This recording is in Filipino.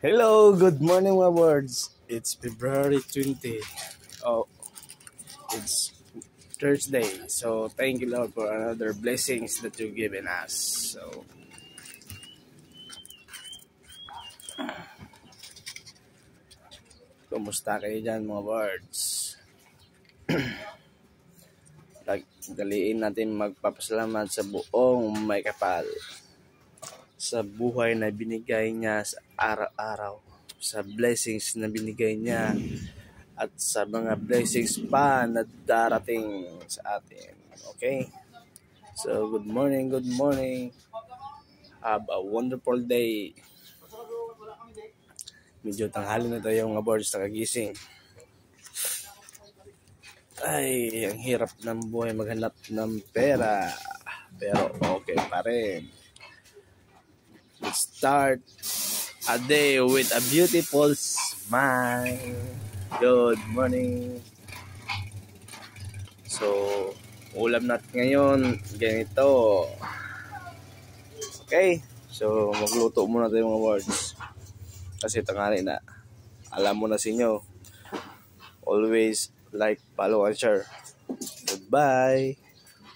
Hello, good morning my words. It's February 20. Oh, it's Thursday. So thank you Lord for another blessings that you've given us. So kumusta kayo dyan mga words? Daliin natin magpapasalamat sa buong may kapal. Sa buhay na binigay niya sa araw-araw. Sa blessings na binigay niya. At sa mga blessings pa na darating sa atin. Okay? So, good morning, good morning. Have a wonderful day. Medyo tanghali na tayo mga birds nakagising. Ay, ang hirap ng buhay maghanap ng pera. Pero okay pa rin. Let's start a day with a beautiful smile. Good morning. So, ulam natin ngayon, ganito. Okay? So, magluto muna tayo mga words. Kasi tanghali na. Alam mo na sa inyo. Always like, follow, and share. Goodbye.